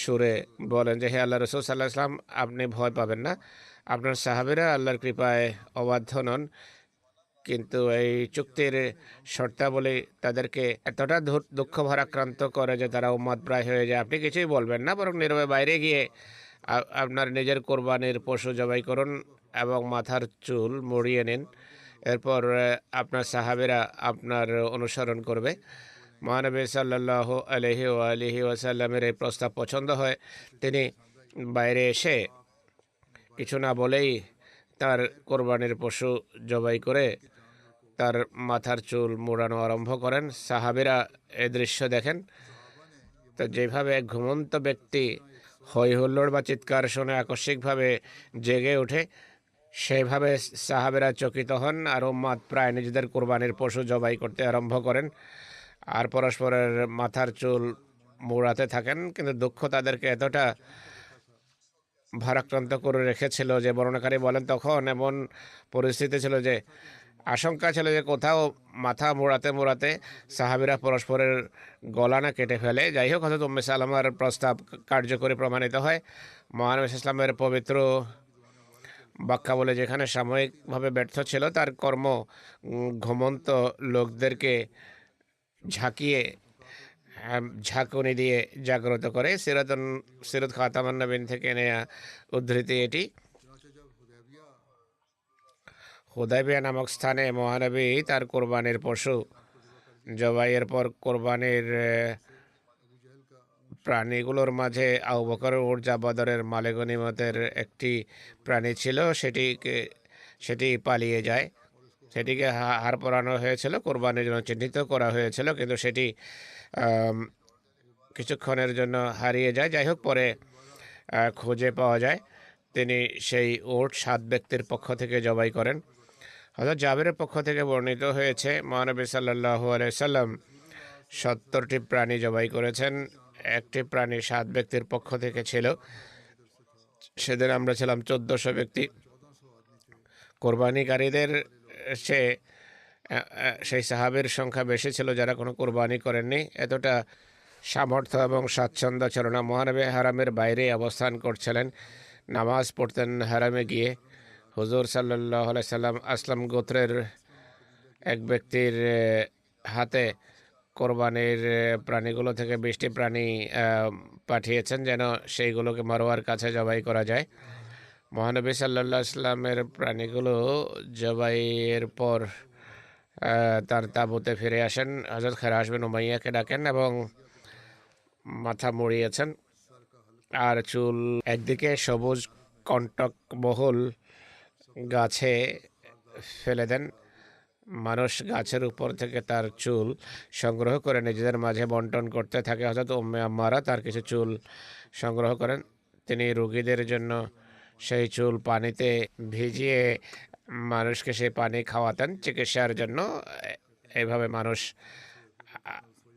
সুরে বলেন যে, হে আল্লাহ রসুল সাল্লাল্লাহু আলাইহি ওয়াসাল্লাম, আপনি ভয় পাবেন না, আপনার সাহাবীরা আল্লাহর কৃপায় অবাধ্য নন, কিন্তু এই চুক্তির শর্তাবলী তাদেরকে এতটা দুঃখ ভারাক্রান্ত করে যে তারা উম্মাদ প্রায় হয়ে যায়। আপনি কিছুই বলবেন না, বরং নীরবে বাইরে গিয়ে আপনার নিজের কোরবানির পশু জবাই করুন এবং মাথার চুল মুড়িয়ে নিন, এরপর আপনার সাহাবীরা আপনার অনুসরণ করবে। মহানবী সাল্লাল্লাহু আলাইহি ওয়াসাল্লামের এই প্রস্তাব পছন্দ হয়। তিনি বাইরে এসে কিছু না বলেই তার কোরবানির পশু জবাই করে তার মাথার চুল মোড়ানো আরম্ভ করেন। সাহাবীরা এই দৃশ্য দেখেন। তো যেভাবে এক ঘুমন্ত ব্যক্তি হই হুল্লোড় বা চিৎকার শুনে আকস্মিকভাবে জেগে ওঠে, সেইভাবে সাহাবেরা চকিত হন আর উম্মাদ প্রায় নিজেদের কোরবানির পশু জবাই করতে আরম্ভ করেন আর পরস্পরের মাথার চুল মোড়াতে থাকেন। কিন্তু দুঃখ তাদেরকে এতটা ভারাক্রান্ত করে রেখেছিল যে বর্ণনাকারী বলেন তখন এমন পরিস্থিতি ছিল যে আশঙ্কা ছিল যে কোথাও মাথা মোড়াতে মোড়াতে সাহাবীরা পরস্পরের গলা না কেটে ফেলে। যাই হোক, হযরত উম্মে সালামার প্রস্তাব কার্যকরী প্রমাণিত হয়। মহানবী ইসলামের পবিত্র বাক্যা বলে যেখানে সাময়িকভাবে ব্যর্থ ছিল, তার কর্ম ঘুমন্ত লোকদেরকে ঝাঁকিয়ে ঝাঁকুনি দিয়ে জাগ্রত করে। সিরাত খাতামান নবীন থেকে নেয়া উদ্ধৃতি এটি। হুদাইবিয়া নামক স্থানে মহানবী তার কোরবানির পশু জবাইয়ের পর কোরবানির প্রাণীগুলোর মাঝে আবু বকরের উট যা বদরের মালে গনিমতের একটি প্রাণী ছিল, সেটি পালিয়ে যায়। সেটিকে হাড় পরানো হয়েছিল, কোরবানির জন্য চিহ্নিত করা হয়েছিল, কিন্তু সেটি কিছুক্ষণের জন্য হারিয়ে যায়। যাই হোক, পরে খুঁজে পাওয়া যায়। তিনি সেই উট 7 ব্যক্তির পক্ষ থেকে জবাই করেন। হযরত জাবেরের পক্ষ থেকে বর্ণিত হয়েছে মহানবী সাল্লাল্লাহু আলাইহি সাল্লাম 70টি প্রাণী জবাই করেছেন। একটি প্রাণী 7 ব্যক্তির পক্ষ থেকে ছিল। সেদিন আমরা ছিলাম 1400 ব্যক্তি। কোরবানিকারীদের সেই সাহাবের সংখ্যা বেশি ছিল যারা কোনো কোরবানি করেননি। এতটা সামর্থ্য এবং স্বাচ্ছন্দ্য ছিল না। মহানবী হারামের বাইরে অবস্থান করছিলেন, নামাজ পড়তেন হারামে গিয়ে। হুজুর সাল্লাল্লাহু আলাইহি সাল্লাম আসলাম গোত্রের এক ব্যক্তির হাতে কোরবানির প্রাণীগুলো থেকে 20টি প্রাণী পাঠিয়েছেন যেন সেইগুলোকে মারওয়ার কাছে জবাই করা যায়। মহানবী সাল্লাল্লাহু আলাইহি সাল্লামের প্রাণীগুলো জবাইয়ের পর তার তাঁবুতে ফিরে আসেন। হযরত খারাশ বিন উমাইয়াকে ডাকেন এবং মাথা মুড়িয়েছেন আর চুল একদিকে সবুজ কণ্টকবহুল গাছে ফেলে দেন। মানুষ গাছের উপর থেকে তার চুল সংগ্রহ করে নিজেদের মাঝে বন্টন করতে থাকে। হযরত উম্মে আম্মারা তার কিছু চুল সংগ্রহ করেন। তিনি রোগীদের জন্য সেই চুল পানিতে ভিজিয়ে মানুষকে সেই পানি খাওয়াতেন চিকিৎসার জন্য। এইভাবে মানুষ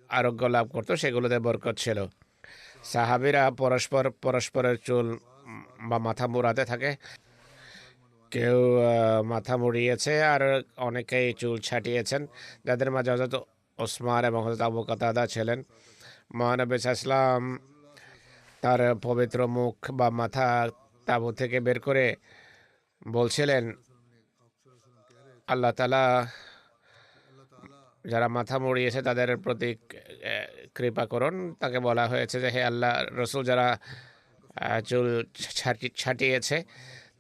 আরোগ্য লাভ করতো, সেগুলোতে বরকত ছিল। সাহাবীরা পরস্পরের চুল বা মাথা মুড়াতে থাকে। কেউ মাথা মুড়িয়েছে আর অনেকেই চুল ছাটিয়েছেন, যাদের মাঝে হযরত ওসমান এবং হযরত আবু কাতাদা ছিলেন। মহানবী ইসলাম তার পবিত্র মুখ বা মাথা তাঁবু থেকে বের করে বলছিলেন, আল্লাহ তাআলা যারা মাথা মুড়িয়েছে তাদের প্রতি কৃপা করুন। তাকে বলা হয়েছে যে হে আল্লাহ রসুল, যারা চুল ছাটিয়েছে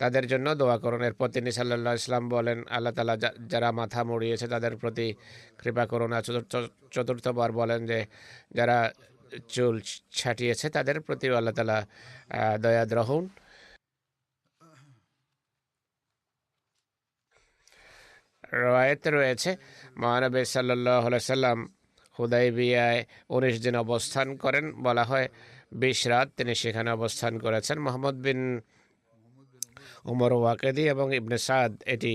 তাদের জন্য দোয়া করুন। এরপর তিনি সাল্লাল্লাহু আলাইহি ওয়াসাল্লাম বলেন, আল্লাহ তাআলা যারা মাথা মুড়িয়েছে তাদের প্রতি কৃপা করুন। আর চতুর্থবার বলেন যে যারা চুল ছাটিয়েছে তাদের প্রতি আল্লাহ তাআলা দয়াদ্র হন। রওয়ায়েতে রয়েছে মহানবী সাল্লাল্লাহু আলাইহি সাল্লাম হুদাইবিয়ায় 19 দিন অবস্থান করেন। বলা হয় 20 রাত তিনি সেখানে অবস্থান করেছেন। মোহাম্মদ বিন উমর ওয়াকেদি এবং ইবনে সাদ এটি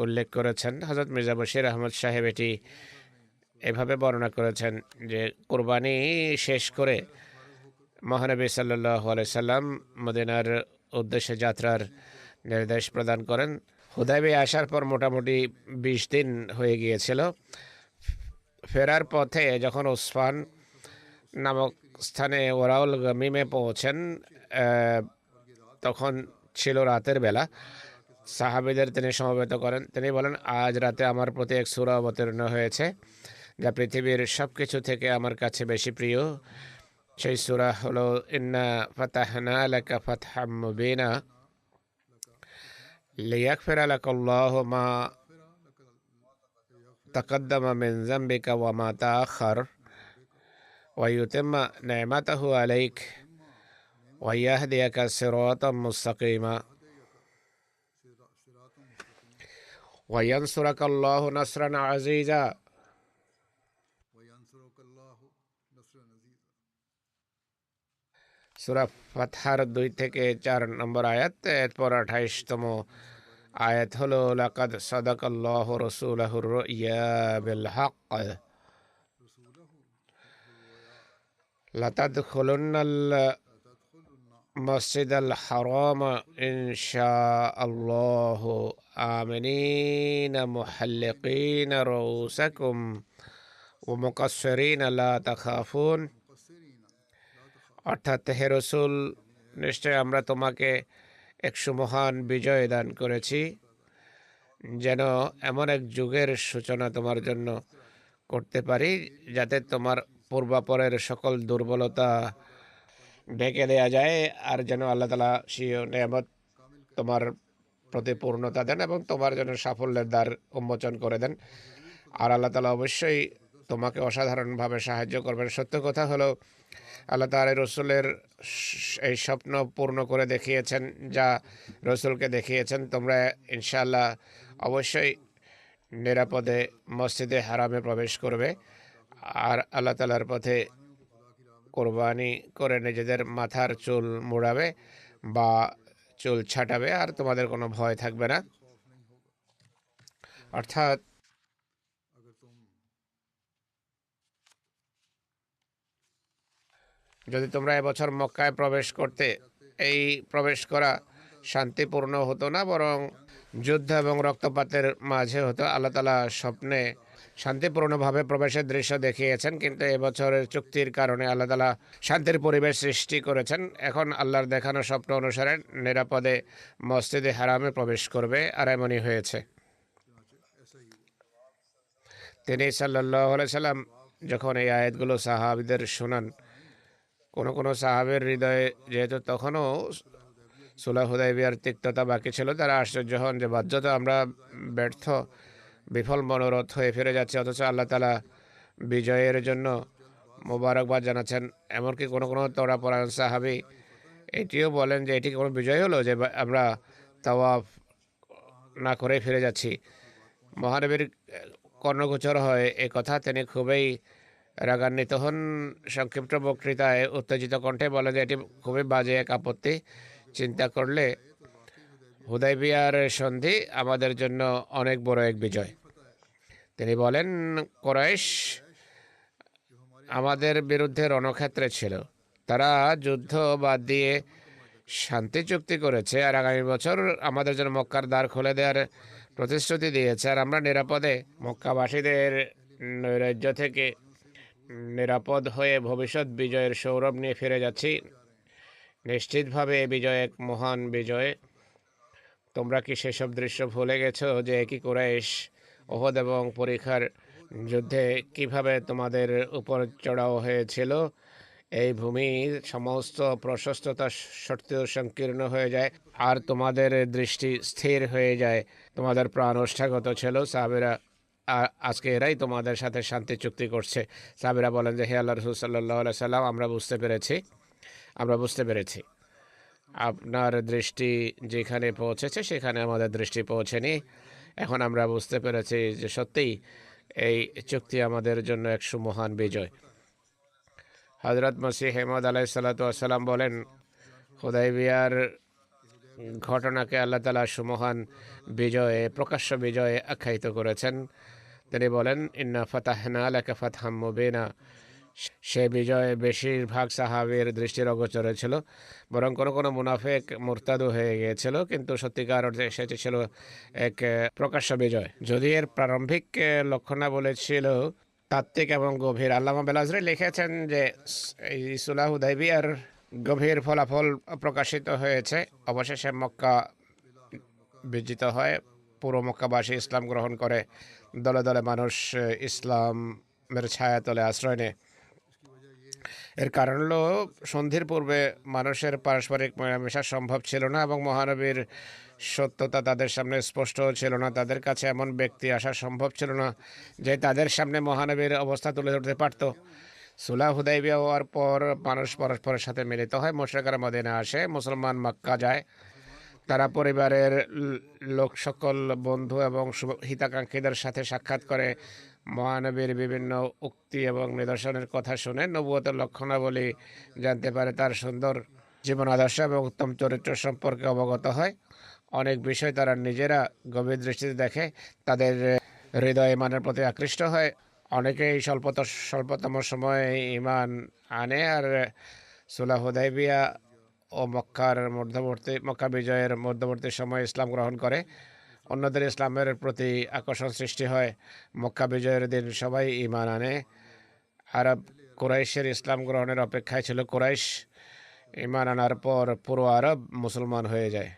উল্লেখ করেছেন। হযরত মির্জা বশির আহমদ সাহেব এটি এভাবে বর্ণনা করেছেন যে কোরবানি শেষ করে মহানবী সাল্লাল্লাহু আলাইহি সাল্লাম মদিনার উদ্দেশ্যে যাত্রার নির্দেশ প্রদান করেন। হুদাইবিয়া আসার পর মোটামুটি 20 দিন হয়ে গিয়েছিল। ফেরার পথে যখন উসফান নামক স্থানে ওরাউল গমিমে পৌঁছেন, তখন ছিল রাতের বেলা। সাহাবীদের তিনি সমবেত করেন। তিনি বলেন, আজ রাতে আমার প্রতি এক সূরা অবতীর্ণ হয়েছে যা পৃথিবীর সব কিছু থেকে আমার কাছে বেশি প্রিয়। সেই সূরা হলো ইন্না ফাতাহনা লাকা ফাতহাম মুবিনা লিয়াগফিরা লাকাল্লাহু মা তাকাদ্দামা মিন যামবিকা ওয়া মা তাআখার ওয়া ইউতিম্মা নি'মাতাহু আলাইক ওয়া ইয়াহদিয়াকা সিরাতাম মুস্তাকিমা। ওয়ায়ানসুরাকাল্লাহু নাসরান আজিজা। وينصرك الله نصرا عزيزا সূরা ফাতহার 2 থেকে 4 নম্বর আয়াত, এরপর 28তম আয়াত হলো লাকাদ সাদাকাল্লাহু রাসূলাহুর রুইয়া বিল হক رسوله بالرؤيا লাতাদখুলুন্নাল لتدخلن মসজিদাল হারাম ইনশাআল্লাহু আমিনিনা মুহাল্লিকিনা রুউসাকুম ওয়া মুকাসসিরিনা লা তাখাফুন। مقصرين لا تخافوا অর্থাৎ হে রাসূল, নিশ্চয় আমরা তোমাকে এক সুমহান বিজয় দান করেছি, যেন এমন এক যুগের সূচনা তোমার জন্য করতে পারি যাতে তোমার পূর্বাপরের সকল দুর্বলতা ঢেকে দেয়া যায়, আর যেন আল্লাহ তাআলা সেই নেয়ামত তোমার প্রতি পূর্ণতা দেন এবং তোমার জন্য সাফল্যের দ্বার উন্মোচন করে দেন। আর আল্লাহ তাআলা অবশ্যই তোমাকে অসাধারণভাবে সাহায্য করবেন। সত্য কথা হলো, আল্লাহ তাআলা রসুলের এই স্বপ্ন পূর্ণ করে দেখিয়েছেন, যা রসুলকে দেখিয়েছেন। তোমরা ইনশাআল্লাহ অবশ্যই নিরাপদে মসজিদে হারামে প্রবেশ করবে আর আল্লাহ তাআলার পথে কোরবানি করে নিজেদের মাথার চুল মুড়াবে বা চুল ছাটাবে, আর তোমাদের কোনো ভয় থাকবে না। অর্থাৎ अगर तुम যদি তোমরা এবছর মক্কায় প্রবেশ করতে, এই প্রবেশ করা শান্তিপূর্ণ হতো না, বরং যুদ্ধ এবং রক্তপাতের মাঝে হতো। আল্লাহ তাআলা স্বপ্নে শান্তিপূর্ণভাবে প্রবেশের দৃশ্য দেখিয়েছেন, কিন্তু এবছরের চুক্তির কারণে আল্লাহ তাআলা শান্তির পরিবেশ সৃষ্টি করেছেন। এখন আল্লাহর দেখানো স্বপ্ন অনুসারে নিরাপদে মসজিদে হারামে প্রবেশ করবে, আর এমনই হয়েছে। ऐसा ही हुआ তিনি সাল্লাল্লাহু আলাইহি সাল্লাম যখন এই আয়াতগুলো সাহাবীদের শোনান, কোনো সাহাবের হৃদয়ে যেহেতু তখনও সুলাহ হুদাইবিয়ার তিক্ততা বাকি ছিল, তারা আশ্চর্য হন যে বাধ্যত আমরা ব্যর্থ বিফল মনোরথ হয়ে ফিরে যাচ্ছি, অথচ আল্লাহ তাআলা বিজয়ের জন্য মোবারকবাদ জানাচ্ছেন। এমনকি কোনো তড়াপড়ায়ণ সাহাবি এটিও বলেন যে এটি কোনো বিজয় হলো যে আমরা তাওয়াফ না করে ফিরে যাচ্ছি। মহানবীর কর্ণগোচর হয় এ কথা, তিনি খুবই রাগান্বিত হন। সংক্ষিপ্ত বক্তৃতায় উত্তেজিত কণ্ঠে বলে যে এটি খুবই বাজে এক আপত্তি। চিন্তা করলে হুদাইবিয়ার সন্ধি আমাদের জন্য অনেক বড় এক বিজয়। তিনি বলেন, কুরাইশ আমাদের বিরুদ্ধে রণক্ষেত্রে ছিল, তারা যুদ্ধ বাদ দিয়ে শান্তি চুক্তি করেছে আর আগামী বছর আমাদের জন্য মক্কার দ্বার খুলে দেওয়ার প্রতিশ্রুতি দিয়েছে, আর আমরা নিরাপদে মক্কাবাসীদের নৈরাজ্য থেকে নিরাপদ হয়ে ভবিষ্যৎ বিজয়ের সৌরভ নিয়ে ফিরে যাচ্ছি। নিশ্চিতভাবে এই বিজয় এক মহান বিজয়। তোমরা কি সেসব দৃশ্য ভুলে গেছো যে একই কুরাইশ ওহদ এবং পরীক্ষার যুদ্ধে কিভাবে তোমাদের উপর চড়াও হয়েছিল? এই ভূমি সমস্ত প্রশস্ততা সত্ত্বেও সংকীর্ণ হয়ে যায় আর তোমাদের দৃষ্টি স্থির হয়ে যায়, তোমাদের প্রাণ ওষ্ঠাগত ছিল। সাহাবীরা আজকে এরাই তোমাদের সাথে শান্তি চুক্তি করছে। সাহাবীরা বলেন যে হে আল্লাহ রাসূল সাল্লাল্লাহু আলাইহি সাল্লাম, আমরা বুঝতে পেরেছি আপনার দৃষ্টি যেখানে পৌঁছেছে সেখানে আমাদের দৃষ্টি পৌঁছেনি। এখন আমরা বুঝতে পেরেছি যে সত্যিই এই চুক্তি আমাদের জন্য এক সুমহান বিজয়। হযরত মসিহ মউদ আলাইহিস সালাতু ওয়াস সালাম বলেন, হুদাইবিয়ার ঘটনাকে আল্লাহ তাআলা সুমহান বিজয়ে, প্রকাশ্য বিজয়ে আখ্যায়িত করেছেন। তিনি বলেন, ইন্না ফাতাহনা লাকা ফাতহাম মুবিনা। সে বিজয় বেশিরভাগ সাহাবীর দৃষ্টির অগোচরে ছিল, বরং কোনো মুনাফিক মুরতাদও হয়ে গিয়েছিল, কিন্তু সত্যিকার অর্থে সেটি ছিল এক প্রকাশ্য বিজয়। যদি এর প্রারম্ভিক লক্ষণাবলী ছিল তাত্ত্বিক এবং গভীর। আল্লামা বেলাজরি লিখেছেন যে এই সুলাহ হুদাইবিয়ার গভীর ফলাফল প্রকাশিত হয়েছে। অবশেষে মক্কা বিজিত হয়, পুরো মক্কাবাসী ইসলাম গ্রহণ করে, দলে দলে মানুষ ইসলামের ছায়াতলে আশ্রয় নেয়। এর কারণ হলো সন্ধির পূর্বে মানুষের পারস্পরিক মেলামেশা সম্ভব ছিল না এবং মহানবীর সত্যতা তাদের সামনে স্পষ্ট ছিল না। তাদের কাছে এমন ব্যক্তি আসা সম্ভব ছিল না যে তাদের সামনে মহানবীর অবস্থা তুলে ধরতে পারত। সুলাহ হুদাইবিয়া হওয়ার পর মানুষ পরস্পরের সাথে মিলিত হয়, মুশরিকরা মদিনা আসে, মুসলমান মক্কা যায়। তারা পরিবারের লোক সকল বন্ধু এবং হিতাকাঙ্ক্ষীদের সাথে সাক্ষাৎ করে মহানবীর বিভিন্ন উক্তি এবং নিদর্শনের কথা শুনে নবুয়তের লক্ষণাবলী জানতে পারে, তার সুন্দর জীবন আদর্শ এবং উত্তম চরিত্র সম্পর্কে অবগত হয়। অনেক বিষয় তারা নিজেরা গভীর দৃষ্টিতে দেখে, তাদের হৃদয় ইমানের প্রতি আকৃষ্ট হয়। অনেকেই স্বল্পতম সময়ে ইমান আনে আর সুলাহ হুদাইবিয়া ও মক্কা বিজয়ের মধ্যবর্তী সময়ে ইসলাম গ্রহণ করে। অন্যদের ইসলামের প্রতি আকর্ষণ সৃষ্টি হয়। মক্কা বিজয়ের দিন সবাই ইমান আনে। আরব কুরাইশের ইসলাম গ্রহণের অপেক্ষায় ছিল। কুরাইশ ইমান আনার পর পুরো আরব মুসলমান হয়ে যায়।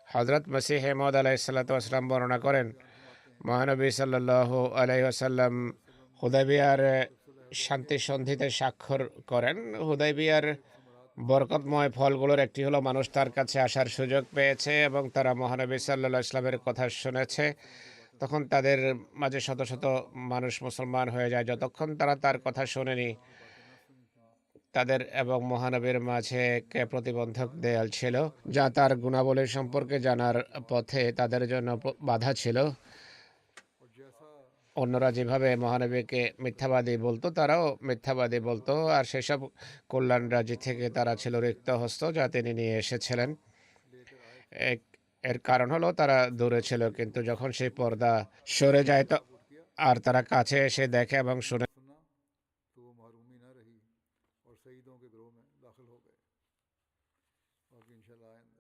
হজরত মসিহ মওউদ আলাইহিসসালাম বর্ণনা করেন, মহানবী সাল্লাল্লাহু আলাইহি ওয়াসাল্লাম হুদাইবিয়ার শান্তি সন্ধিতে স্বাক্ষর করেন। হুদাইবিয়ার বরকতময় ফলগুলোর একটি হলো মানুষ তার কাছে আসার সুযোগ পেয়েছে এবং তারা মহানবী সাল্লাল্লাহু আলাইহি ওয়াসাল্লামের কথা শুনেছে। তখন তাদের মাঝে শত শত মানুষ মুসলমান হয়ে যায়। যতক্ষণ তারা তার কথা শোনেনি, তাদের এবং মহানবীর মাঝে প্রতিবন্ধক দেয়াল ছিল, যা তার গুণাবলী সম্পর্কে জানার পথে তাদের জন্য বাধা ছিল। অন্যরা যেভাবে মহানবীকে মিথ্যাবাদী বলতো, তারাও মিথ্যাবাদী বলতো, আর সেসব কল্যাণ রাজি থেকে তারা ছিল রিক্ত হস্ত, যা তিনি নিয়ে এসেছিলেন। এর কারণ হলো তারা দূরে ছিল, কিন্তু যখন সেই পর্দা সরে যায় তো আর তারা কাছে এসে দেখে এবং শুনে, तो वो महरूमी ना रही और शहीदों के ग्रोह में दाखिल हो गए। बाकी इंशाल्लाह आइंदा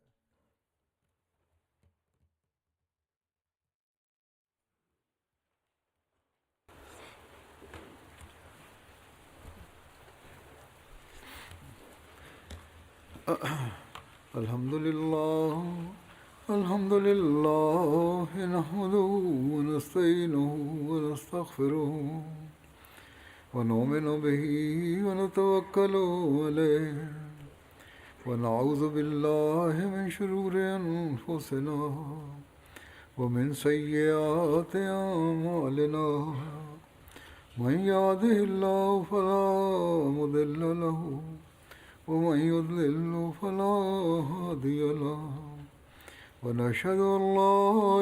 الحمد لله نحمده ونستعينه ونستغفره ونؤمن به ونتوكل عليه ونعوذ بالله من شرور أنفسنا ومن سيئات أعمالنا من يهده الله فلا مضل له ومن يضلل فلا هادي له ونشهد أن لا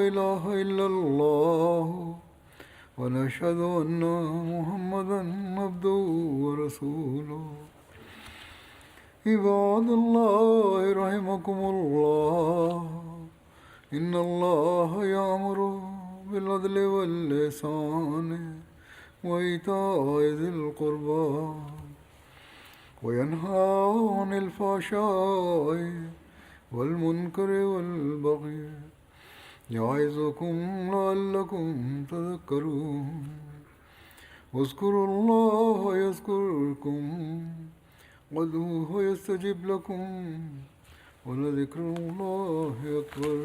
إله إلا الله ونشهد أن محمدا عبده ورسوله عباد الله رحمكم الله إن الله يأمر بالعدل والإحسان وإيتاء ذي القربى وينهى عن الفحشاء والمنكر والبغي يعظكم لعلكم تذكرون واذكروا الله يذكركم وادعوه يستجب لكم ولذكر الله أكبر.